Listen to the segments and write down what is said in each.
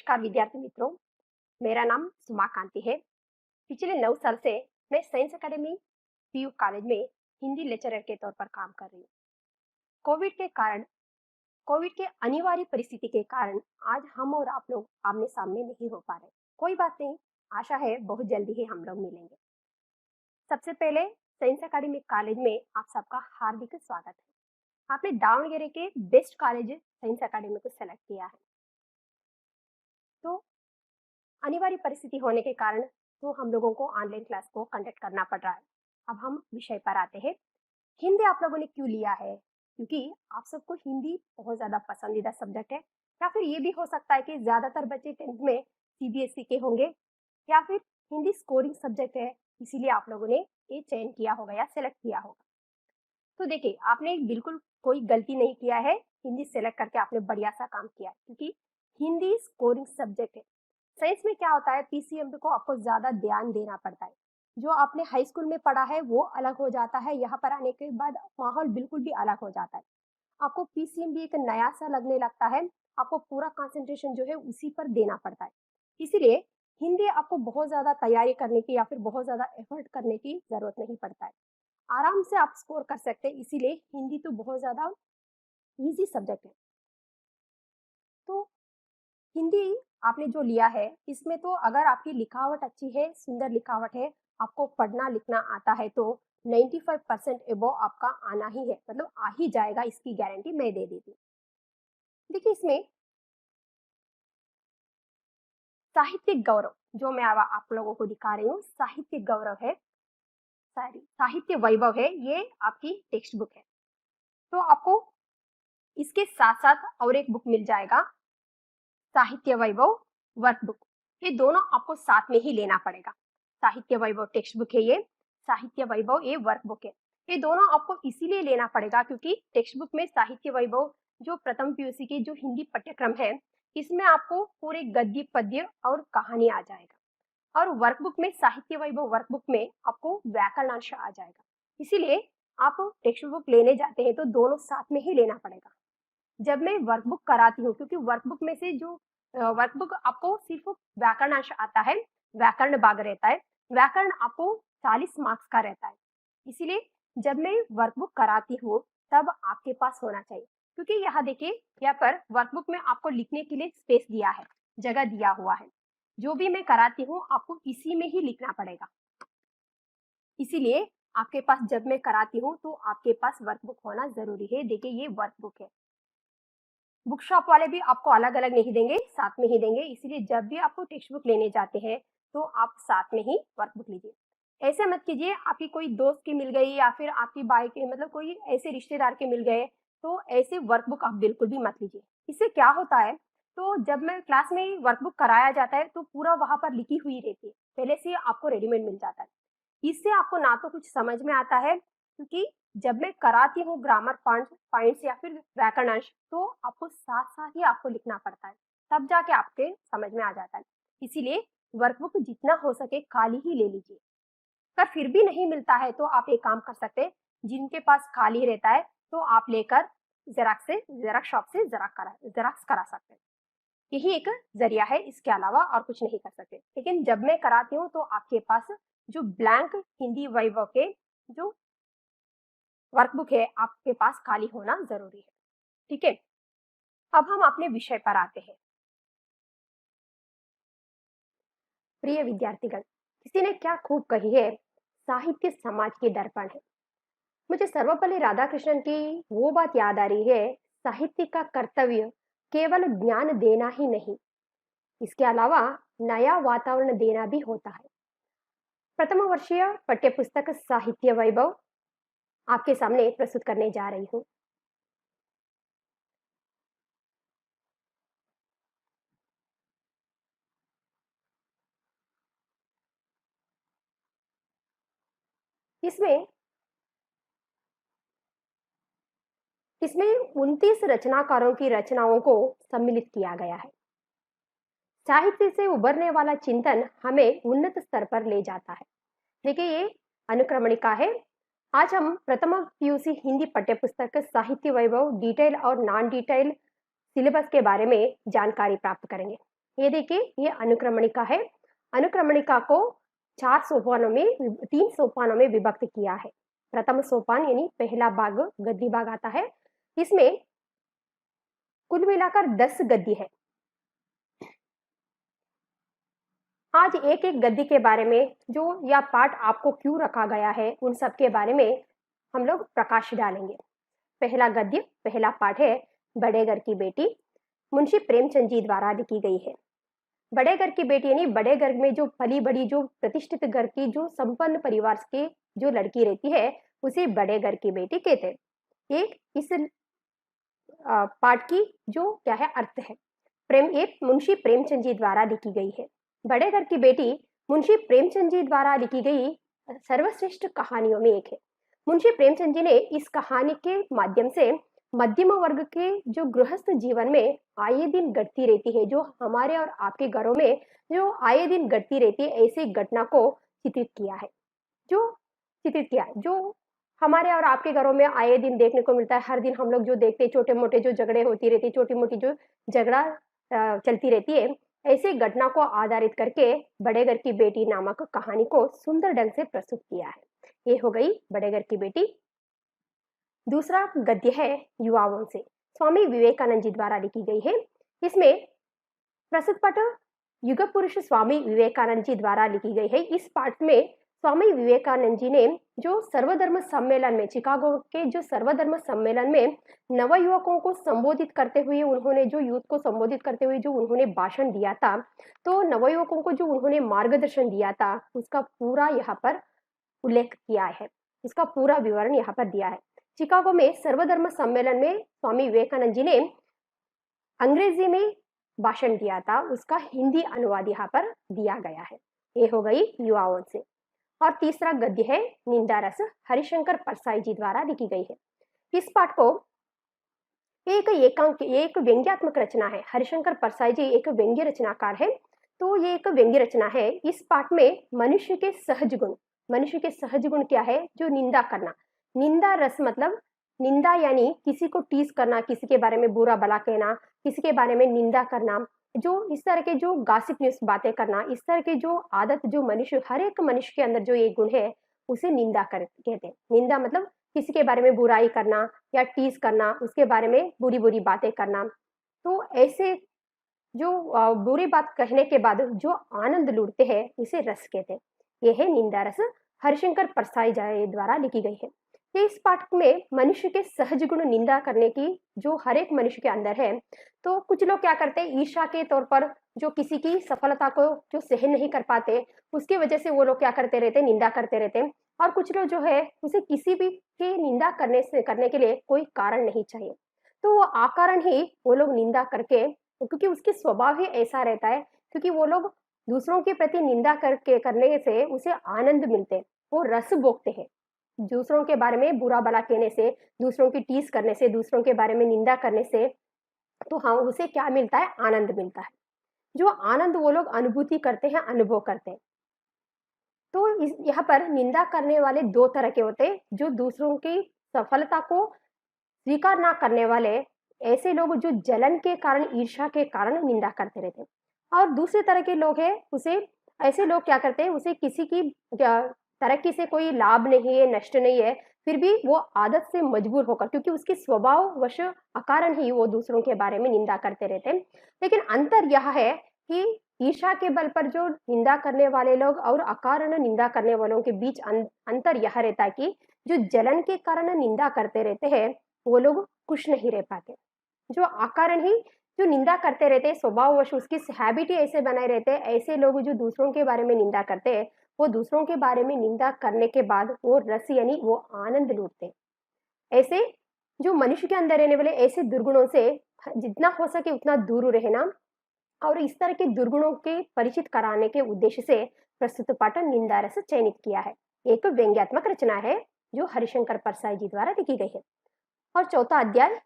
नमस्कार विद्यार्थी मित्रों, मेरा नाम सुमा कांति है। पिछले 9 साल से मैं साइंस एकेडमी पीयू कॉलेज में हिंदी लेक्चरर के तौर पर काम कर रही हूँ। कोविड के अनिवार्य परिस्थिति के कारण आज हम और आप लोग आमने सामने नहीं हो पा रहे। कोई बात नहीं, आशा है बहुत जल्दी ही हम लोग मिलेंगे। सबसे पहले साइंस एकेडमी कॉलेज में आप सबका हार्दिक स्वागत है। आपने दावणगेरे के बेस्ट कॉलेज साइंस एकेडमी को सेलेक्ट किया है। तो अनिवार्य परिस्थिति होने के कारण तो हम लोगों को ऑनलाइन क्लास को कंडक्ट करना पड़ रहा है। अब हम विषय पर आते हैं। हिंदी आप लोगों ने क्यों लिया है? क्योंकि आप सबको हिंदी बहुत ज्यादा पसंदीदा सब्जेक्ट है, या फिर ये भी हो सकता है कि ज्यादातर बच्चे 10th में सीबीएसई के होंगे, या फिर हिंदी स्कोरिंग सब्जेक्ट है, इसीलिए आप लोगों ने ये चयन किया होगा या सेलेक्ट किया होगा। तो देखिए, आपने बिल्कुल कोई गलती नहीं किया है। हिंदी सेलेक्ट करके आपने बढ़िया सा काम किया है, क्योंकि हिंदी स्कोरिंग सब्जेक्ट है। साइंस में क्या होता है, पीसीएमबी को आपको ज्यादा ध्यान देना पड़ता है। जो आपने हाई स्कूल में पढ़ा है वो अलग हो जाता है, यहाँ पर आने के बाद माहौल बिल्कुल भी अलग हो जाता है। आपको पीसीएमबी एक नया सा लगने लगता है, आपको पूरा कंसंट्रेशन जो है उसी पर देना पड़ता है। इसीलिए हिंदी आपको बहुत ज्यादा तैयारी करने की या फिर बहुत ज्यादा एफर्ट करने की जरूरत नहीं पड़ता है, आराम से आप स्कोर कर सकते हैं। इसीलिए हिंदी तो बहुत ज्यादा इजी सब्जेक्ट है। तो हिंदी आपने जो लिया है, इसमें तो अगर आपकी लिखावट अच्छी है, सुंदर लिखावट है, आपको पढ़ना लिखना आता है, तो 95% एबो आपका आना ही है, मतलब आ ही जाएगा, इसकी गारंटी मैं दे देती हूँ। देखिए, इसमें साहित्यिक गौरव जो मैं आप लोगों को दिखा रही हूँ, साहित्यिक गौरव है, साहित्य वैभव है, ये आपकी टेक्स्ट बुक है। तो आपको इसके साथ साथ और एक बुक मिल जाएगा, साहित्य वैभव वर्कबुक। ये दोनों आपको साथ में ही लेना पड़ेगा। साहित्य वैभव टेक्स्ट बुक है, ये साहित्य वैभव ये वर्कबुक है। ये दोनों आपको इसीलिए लेना पड़ेगा क्योंकि टेक्स्ट बुक में साहित्य वैभव जो प्रथम पीयूसी के जो हिंदी पाठ्यक्रम है, इसमें आपको पूरे गद्य पद्य और कहानी आ जाएगा, और वर्कबुक में साहित्य वैभव वर्कबुक में आपको व्याकरणांश आ जाएगा। इसीलिए आप टेक्स्ट बुक लेने जाते हैं तो दोनों साथ में ही लेना पड़ेगा। जब मैं वर्कबुक कराती हूँ, क्योंकि वर्कबुक में से जो वर्कबुक आपको सिर्फ व्याकरणांश आता है, व्याकरण भाग रहता है, व्याकरण आपको 40 मार्क्स का रहता है। इसीलिए जब मैं वर्कबुक कराती हूँ तब आपके पास होना चाहिए, क्योंकि यहाँ देखिए, यहाँ पर वर्कबुक में आपको लिखने के लिए स्पेस दिया है, जगह दिया हुआ है। जो भी मैं कराती हूँ आपको इसी में ही लिखना पड़ेगा। इसीलिए आपके पास जब मैं कराती हूँ तो आपके पास वर्कबुक होना जरूरी है। देखिए, ये वर्कबुक है। बुक शॉप वाले भी आपको अलग अलग नहीं देंगे, साथ में ही देंगे। इसीलिए जब भी आपको टेक्स्ट बुक लेने जाते हैं तो आप साथ में ही वर्कबुक लीजिए। ऐसे मत कीजिए आपकी कोई दोस्त की मिल गई या फिर आपकी बाई के, मतलब कोई ऐसे रिश्तेदार के मिल गए, तो ऐसे वर्कबुक आप बिल्कुल भी मत लीजिए। इससे क्या होता है, तो जब मैं क्लास में वर्कबुक कराया जाता है तो पूरा वहां पर लिखी हुई रहती है, पहले से आपको रेडीमेड मिल जाता है। इससे आपको ना तो कुछ समझ में आता है, क्योंकि जब मैं कराती हूँ ग्रामर पॉइंट्स या फिर व्याकरणांश, तो आपको साथ साथ ही आपको लिखना पड़ता है, तब जाके आपके समझ में आ जाता है। इसीलिए वर्कबुक जितना हो सके खाली ही ले लीजिए। अगर फिर भी नहीं मिलता है तो आप एक काम कर सकते हैं, जिनके पास खाली रहता है तो आप लेकर जेरॉक्स शॉप से जेरॉक्स करा सकते हैं। यही एक जरिया है, इसके अलावा और कुछ नहीं कर सकते। लेकिन जब मैं कराती हूँ तो आपके पास जो ब्लैंक हिंदी वैभव के जो वर्कबुक है, आपके पास खाली होना जरूरी है। ठीक है, अब हम अपने विषय पर आते हैं। प्रिय विद्यार्थीगण, किसी ने क्या खूब कही है, साहित्य समाज के दर्पण है। मुझे सर्वपल्ली राधाकृष्णन की वो बात याद आ रही है, साहित्य का कर्तव्य केवल ज्ञान देना ही नहीं, इसके अलावा नया वातावरण देना भी होता है। प्रथम वर्षीय पाठ्यपुस्तक साहित्य वैभव आपके सामने प्रस्तुत करने जा रही हूँ। इसमें इसमें 29 रचनाकारों की रचनाओं को सम्मिलित किया गया है। साहित्य से उभरने वाला चिंतन हमें उन्नत स्तर पर ले जाता है। देखिए, ये अनुक्रमणिका है। आज हम प्रथम पीयूसी हिंदी पाठ्यपुस्तक साहित्य वैभव डिटेल और नॉन डिटेल सिलेबस के बारे में जानकारी प्राप्त करेंगे। ये देखिए, ये अनुक्रमणिका है। अनुक्रमणिका को 3 सोपानों में विभक्त किया है। प्रथम सोपान यानी पहला भाग गद्य भाग आता है। इसमें कुल मिलाकर 10 गद्य है। आज एक एक गद्य के बारे में, जो या पाठ आपको क्यों रखा गया है, उन सब के बारे में हम लोग प्रकाश डालेंगे। पहला गद्य, पहला पाठ है बड़े घर की बेटी, मुंशी प्रेमचंद जी द्वारा लिखी गई है। बड़े घर की बेटी यानी बड़े घर में जो पली बड़ी, जो प्रतिष्ठित घर की, जो संपन्न परिवार के जो लड़की रहती है, उसे बड़े घर की बेटी कहते हैं। एक इस पाठ की जो क्या है अर्थ है, ये मुंशी प्रेमचंद जी द्वारा लिखी गई है। बड़े घर की बेटी मुंशी प्रेमचंद जी द्वारा लिखी गई सर्वश्रेष्ठ कहानियों में एक है। मुंशी प्रेमचंद जी ने इस कहानी के माध्यम से मध्यम वर्ग के जो गृहस्थ जीवन में आए दिन घटती रहती है, जो हमारे और आपके घरों में जो आए दिन घटती रहती है, ऐसी घटना को चित्रित किया है। जो हमारे और आपके घरों में आए दिन देखने को मिलता है। हर दिन हम लोग जो देखते हैं, छोटे मोटे जो झगड़े होती रहती है, छोटी मोटी जो झगड़ा चलती रहती है, ऐसी घटना को आधारित करके बड़े घर की बेटी नामक कहानी को सुंदर ढंग से प्रस्तुत किया है। ये हो गई बड़े घर की बेटी। दूसरा गद्य है युवाओं से, स्वामी विवेकानंद जी द्वारा लिखी गई है। इसमें प्रस्तुत पाठ युग पुरुष स्वामी विवेकानंद जी द्वारा लिखी गई है। इस पाठ में स्वामी विवेकानंद जी ने जो सर्वधर्म सम्मेलन में, चिकागो के जो सर्वधर्म सम्मेलन में नव युवकों को संबोधित करते हुए, उन्होंने जो यूथ को संबोधित करते हुए जो उन्होंने भाषण दिया था, तो नव युवकों को जो उन्होंने मार्गदर्शन दिया था, उसका पूरा यहाँ पर उल्लेख किया है, उसका पूरा विवरण यहाँ पर दिया है। चिकागो में सर्वधर्म सम्मेलन में स्वामी विवेकानंद जी ने अंग्रेजी में भाषण दिया था, उसका हिंदी अनुवाद यहाँ पर दिया गया है। ये हो गई युवाओं से। और तीसरा गद्य है निंदा रस, हरिशंकर परसाई जी द्वारा लिखी गई है। इस पाठ को एक व्यंग्यात्मक रचना है। हरिशंकर परसाई जी एक व्यंग्य रचनाकार है, तो ये एक व्यंग्य रचना है। इस पाठ में मनुष्य के सहज गुण क्या है, जो निंदा करना। निंदा रस मतलब निंदा यानी किसी को टीज करना, किसी के बारे में बुरा भला कहना, किसी के बारे में निंदा करना, जो इस तरह के जो गॉसिप न्यूज बातें करना, इस तरह के जो आदत जो मनुष्य, हर एक मनुष्य के अंदर जो ये गुण है, उसे निंदा कहते हैं। निंदा मतलब किसी के बारे में बुराई करना या टीज करना, उसके बारे में बुरी बुरी बातें करना। तो ऐसे जो बुरी बात कहने के बाद जो आनंद लूटते हैं, उसे रस कहते हैं। यह है निंदा रस, हरिशंकर परसाई द्वारा लिखी गई है। इस पाठ में मनुष्य के सहज गुण निंदा करने की जो हर एक मनुष्य के अंदर है। तो कुछ लोग क्या करते हैं, ईर्ष्या के तौर पर जो किसी की सफलता को जो सहन नहीं कर पाते, उसकी वजह से वो लोग क्या करते रहते, निंदा करते रहते हैं। और कुछ लोग जो है, उसे किसी भी की निंदा करने के लिए कोई कारण नहीं चाहिए, तो वो अकारण ही वो लोग निंदा करके, क्योंकि उसके स्वभाव ही ऐसा रहता है, क्योंकि वो लोग दूसरों के प्रति निंदा करने से उसे आनंद मिलते, वो रस भोगते हैं। दूसरों के बारे में बुरा भला कहने से, दूसरों की टीस करने से, दूसरों के बारे में निंदा करने से, तो हाँ, उसे क्या मिलता है, आनंद मिलता है। जो आनंद वो लोग अनुभूति करते हैं, अनुभव करते हैं। तो यहाँ पर निंदा करने वाले दो तरह के होते हैं, जो दूसरों की सफलता को स्वीकार ना करने वाले, ऐसे लोग जो जलन के कारण, ईर्ष्या के कारण निंदा करते रहते हैं। और दूसरे तरह के लोग हैं, उसे ऐसे लोग क्या करते हैं, उसे किसी की तरक्की से कोई लाभ नहीं है, नष्ट नहीं है, फिर भी वो आदत से मजबूर होकर, क्योंकि उसके स्वभाव वश अकारण ही वो दूसरों के बारे में निंदा करते रहते हैं। लेकिन अंतर यह है कि ईर्ष्या के बल पर जो निंदा करने वाले लोग और अकारण निंदा करने वालों के बीच अंतर यह रहता है कि जो जलन के कारण निंदा करते रहते हैं, वो लोग खुश नहीं रह पाते। जो अकारण ही जो निंदा करते रहते हैं, स्वभाववश उसकी हैबिट ही ऐसे बनाए रहते हैं, ऐसे लोग जो दूसरों के बारे में निंदा करते हैं, वो दूसरों के बारे में निंदा करने के बाद वो रस यानी वो आनंद लूटते हैं। ऐसे जो मनुष्य के अंदर रहने वाले ऐसे दुर्गुणों से जितना हो सके उतना दूर रहना, और इस तरह के दुर्गुणों के परिचित कराने के उद्देश्य से प्रस्तुत पाठ निंदा रस चयनित किया है। एक व्यंग्यात्मक रचना है जो हरिशंकर परसाई जी द्वारा लिखी गई है। और चौथा अध्याय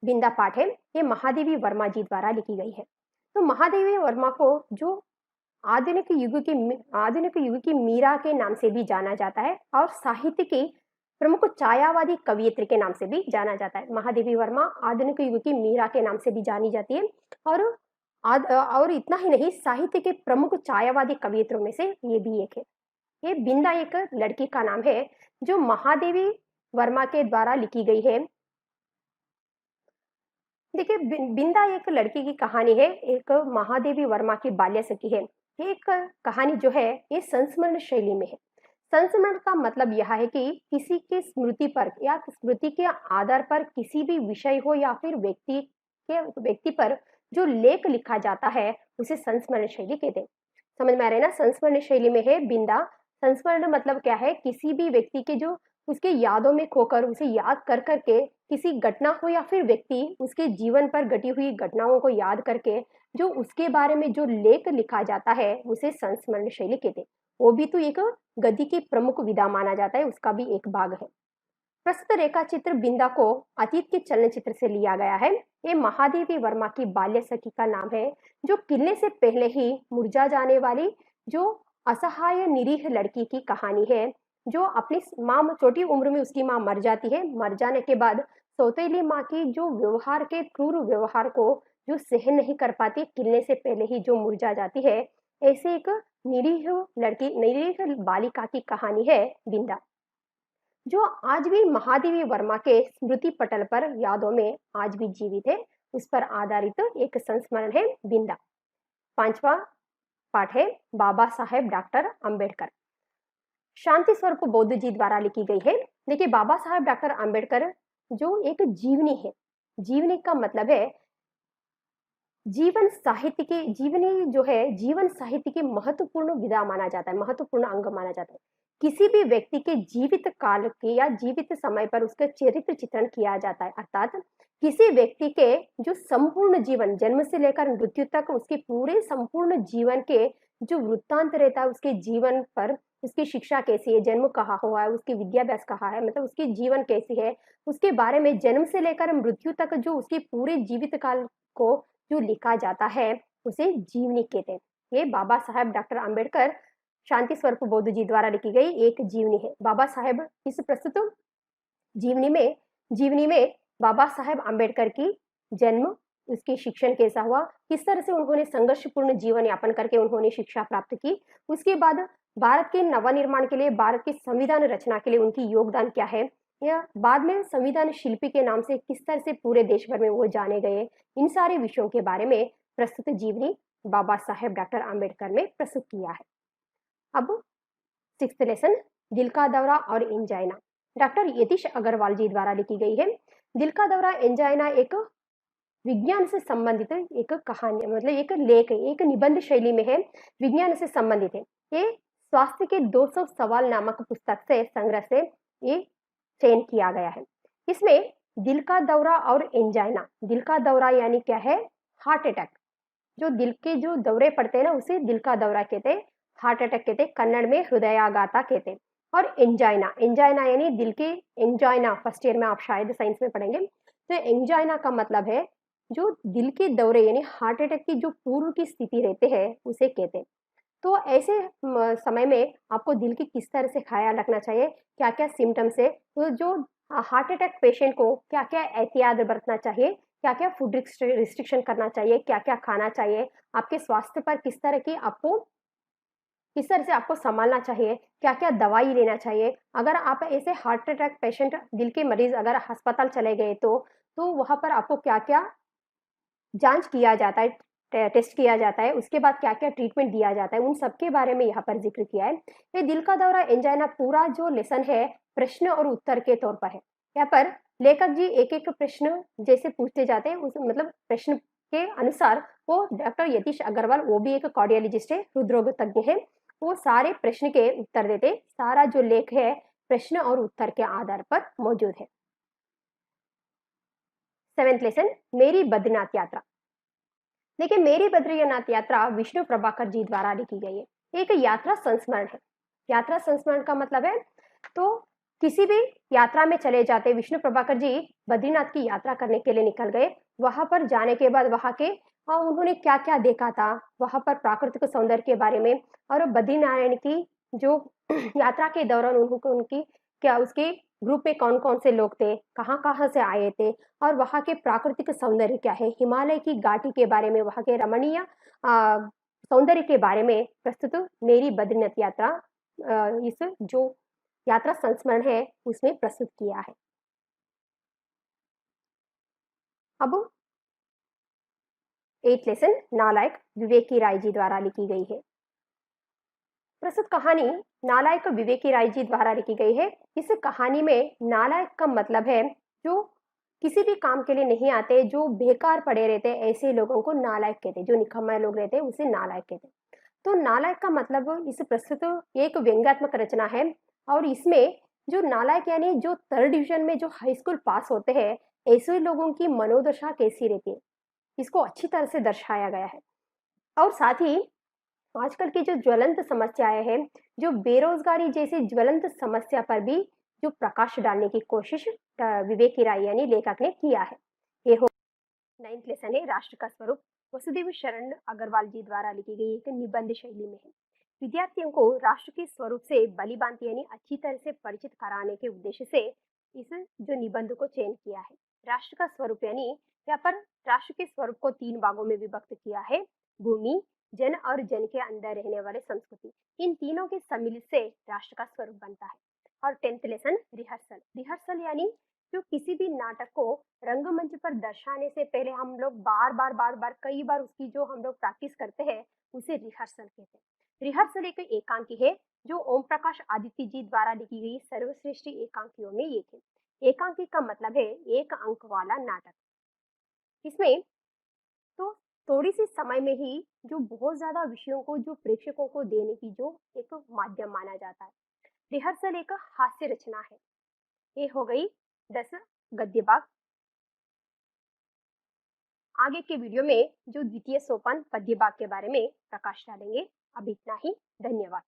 बिंदा पाठ है, ये महादेवी वर्मा जी द्वारा लिखी गई है। तो महादेवी वर्मा को जो आधुनिक युग की मीरा के नाम से भी जाना जाता है, और साहित्य की प्रमुख छायावादी कवियत्री के नाम से भी जाना जाता है। महादेवी वर्मा आधुनिक युग की मीरा के नाम से भी जानी जाती है। और इतना ही नहीं, साहित्य के प्रमुख छायावादी कवियत्रों में से ये भी एक है। ये बिंदा एक लड़की का नाम है जो महादेवी वर्मा के द्वारा लिखी गई है। देखिए, बिंदा एक लड़की की कहानी है, एक महादेवी वर्मा की बाल्य सखी है। एक कहानी जो है ये संस्मरण शैली में है। संस्मरण का मतलब यह है कि किसी की स्मृति पर या स्मृति के आधार पर किसी भी विषय हो या फिर व्यक्ति पर जो लेख लिखा जाता है उसे संस्मरण शैली कहते हैं। समझ में आ रहा है ना? संस्मरण शैली में है बिंदा। संस्मरण मतलब क्या है? किसी भी व्यक्ति के जो उसके यादों में खोकर उसे याद कर करके किसी घटना हो या फिर व्यक्ति उसके जीवन पर घटी हुई घटनाओं को याद करके जो उसके बारे में जो लेख लिखा जाता है उसे संस्मरण शैली कहते हैं। वो भी तो एक गद्य की प्रमुख विधा माना जाता है, उसका भी एक भाग है। प्रस्तुत रेखा चित्र बिंदा को अतीत के चलनचित्र से लिया गया है। ये महादेवी वर्मा की बाल्य सखी का नाम है जो खिलने से पहले ही मुरझा जाने वाली जो असहाय निरीह लड़की की कहानी है जो अपनी माँ छोटी उम्र में उसकी माँ मर जाती है। मर जाने के बाद सौतेली माँ की जो व्यवहार के क्रूर व्यवहार को जो सहन नहीं कर पाती, खिलने से पहले ही जो मुरझा जाती है, ऐसे एक निरीह बालिका की कहानी है बिंदा, जो आज भी महादेवी वर्मा के स्मृति पटल पर यादों में आज भी जीवित है। उस पर आधारित एक संस्मरण है बिंदा। 5वां पाठ है बाबा साहेब डॉक्टर अंबेडकर। शांति स्वरूप बौद्ध जी द्वारा लिखी गई है। देखिए, बाबा साहेब डॉक्टर अंबेडकर जो एक जीवनी है, जीवनी का मतलब है जीवन साहित्य की महत्वपूर्ण विधा माना जाता है, महत्वपूर्ण अंग माना जाता है। किसी भी व्यक्ति के जीवित काल के या जीवित समय पर उसका चरित्र चित्रण किया जाता है, अर्थात किसी व्यक्ति के जो संपूर्ण जीवन जन्म से लेकर मृत्यु तक उसके पूरे संपूर्ण जीवन के जो वृत्तांत रहता है, उसके जीवन पर उसकी शिक्षा कैसी है, जन्म कहाँ हुआ है, उसकी विद्याभ्यास कहाँ है, मतलब उसकी जीवन कैसी है, उसके बारे में जन्म से लेकर मृत्यु तक जो उसके पूरे जीवित काल को जो लिखा जाता है उसे जीवनी कहते हैं। ये बाबा साहेब डॉक्टर अंबेडकर शांति स्वरूप बौद्ध जी द्वारा लिखी गई एक जीवनी है। बाबा साहेब इस प्रस्तुत जीवनी में बाबा साहेब अंबेडकर की जन्म, उसकी शिक्षण कैसा हुआ, किस तरह से उन्होंने संघर्षपूर्ण जीवन यापन करके उन्होंने शिक्षा प्राप्त की, उसके बाद भारत के नवनिर्माण के लिए, भारत के संविधान रचना के लिए उनकी योगदान क्या है, या बाद में संविधान शिल्पी के नाम से किस तरह से पूरे देश भर में वो जाने गए, इन सारे विषयों के बारे में प्रस्तुत जीवनी बाबा साहेब डॉक्टर अंबेडकर ने प्रस्तुत किया है। अब 6th लेसन, दिल का दौरा और एंजाइना, डॉक्टर यतीश अग्रवाल जी द्वारा लिखी गई है। दिल का दौरा एंजाइना एक विज्ञान से संबंधित एक कहानी, मतलब एक लेख, एक निबंध शैली में है, विज्ञान से संबंधित है। ये स्वास्थ्य के 200 सवाल नामक पुस्तक से संग्रह से ये चयन किया गया है। इसमें दिल का दौरा और एंजाइना, दिल का दौरा यानी क्या है? Heart attack. जो दिल के जो दौरे पड़ते हैं ना उसे दिल का दौरा कहते हैं, हार्ट अटैक कहते हैं, कन्नड़ में हृदयाघाता कहते हैं। और एंजाइना, एंजाइना यानी दिल के एंजाइना, फर्स्ट ईयर में आप शायद साइंस में पढ़ेंगे। तो एंजाइना का मतलब है जो दिल के दौरे यानी हार्ट अटैक की जो पूर्व की स्थिति रहते हैं उसे कहते हैं। तो ऐसे समय में आपको दिल की किस तरह से ख्याल रखना चाहिए, क्या क्या सिम्टम्स है, तो जो हार्ट अटैक पेशेंट को क्या क्या एहतियात बरतना चाहिए, क्या क्या फूड रिस्ट्रिक्शन करना चाहिए, क्या क्या खाना चाहिए, आपके स्वास्थ्य पर किस तरह से आपको संभालना चाहिए, क्या क्या दवाई लेना चाहिए। अगर आप ऐसे हार्ट अटैक पेशेंट, दिल के मरीज अगर अस्पताल चले गए तो वहां पर आपको क्या क्या जांच किया जाता है, टेस्ट किया जाता है, उसके बाद क्या क्या ट्रीटमेंट दिया जाता है, उन सब के बारे में यहाँ पर जिक्र किया है। ये दिल का दौरा एंजाइना पूरा जो लेसन है प्रश्न और उत्तर के तौर पर है। यहाँ पर लेखक जी एक एक प्रश्न जैसे पूछते जाते हैं, उस मतलब प्रश्न के अनुसार वो डॉक्टर यतीश अग्रवाल, वो भी एक कार्डियोलॉजिस्ट है, हृदरोग तज्ञ है, वो सारे प्रश्न के उत्तर देते। सारा जो लेख है प्रश्न और उत्तर के आधार पर मौजूद है। 7th लेसन, मेरी बद्रीनाथ यात्रा। देखिए, मेरी बद्रीनाथ यात्रा विष्णु प्रभाकर जी द्वारा लिखी गई है, एक यात्रा संस्मरण है। यात्रा संस्मरण का मतलब है तो किसी भी यात्रा में चले जाते, विष्णु प्रभाकर जी बद्रीनाथ की यात्रा करने के लिए निकल गए। वहां पर जाने के बाद वहां के उन्होंने क्या क्या देखा था, वहां पर प्राकृतिक सौंदर्य के बारे में, और बद्रीनारायण की जो यात्रा के दौरान उनको उनकी क्या उसके ग्रुप में कौन-कौन से लोग थे, कहाँ-कहाँ से आए थे और वहाँ के प्राकृतिक सौंदर्य क्या है, हिमालय की घाटी के बारे में, वहाँ के रमणीय सौंदर्य के बारे में प्रस्तुत मेरी बद्रीनाथ यात्रा इस जो यात्रा संस्मरण है उसमें प्रस्तुत किया है। अब 8th लेसन नालायक विवेकी राय जी द्वारा लिखी गई है। प्रस्तुत कहानी नालायक विवेकी राय जी द्वारा लिखी गई है। इस कहानी में नालायक का मतलब है जो किसी भी काम के लिए नहीं आते, जो बेकार पड़े रहते, ऐसे लोगों को नालायक कहते, जो निकम्मे लोग रहते हैं उसे नालायक कहते। तो नालायक का मतलब इस प्रस्तुत एक व्यंग्यात्मक रचना है और इसमें जो नालायक यानी जो थर्ड डिवीजन में जो हाई स्कूल पास होते हैं, ऐसे लोगों की मनोदशा कैसी रहती है, इसको अच्छी तरह से दर्शाया गया है। और साथ ही आजकल की जो ज्वलंत समस्याएं हैं, जो बेरोजगारी जैसी ज्वलंत समस्या पर भी जो प्रकाश डालने की कोशिश विवेकी राय यानी लेखक ने किया है। ये हो 9th लेसन है राष्ट्र का स्वरूप, वसुदेव शरण अग्रवाल जी द्वारा लिखी गई एक निबंध शैली में है। विद्यार्थियों को राष्ट्र के स्वरूप से बली भांति यानी अच्छी तरह से परिचित कराने के उद्देश्य से इस जो निबंध को चयन किया है। राष्ट्र का स्वरूप यानी यहाँ पर राष्ट्र के स्वरूप को 3 भागों में विभक्त किया है, भूमि, जन और जन के अंदर रहने वाले संस्कृति। इन तीनों के सम्मिलित से राष्ट्र का स्वरूप बनता है। और 10th लेसन रिहर्सल। रिहर्सल यानी जो किसी भी नाटक को रंगमंच पर दर्शाने से पहले हम लोग बार बार कई बार उसकी जो हम लोग प्रैक्टिस करते हैं उसे रिहर्सल कहते हैं। रिहर्सल एक एकांकी है जो ओम प्रकाश आदित्य जी द्वारा लिखी गई सर्वश्रेष्ठ एकांकियों में एक है। एकांकी का मतलब है एक अंक वाला नाटक। इसमें तो थोड़ी सी समय में ही जो बहुत ज्यादा विषयों को जो प्रेक्षकों को देने की जो एक माध्यम माना जाता है। रिहर्सल एक हास्य रचना है। ये हो गई 10 गद्य भाग। आगे के वीडियो में जो द्वितीय सोपान पद्य भाग के बारे में प्रकाश डालेंगे। अब इतना ही, धन्यवाद।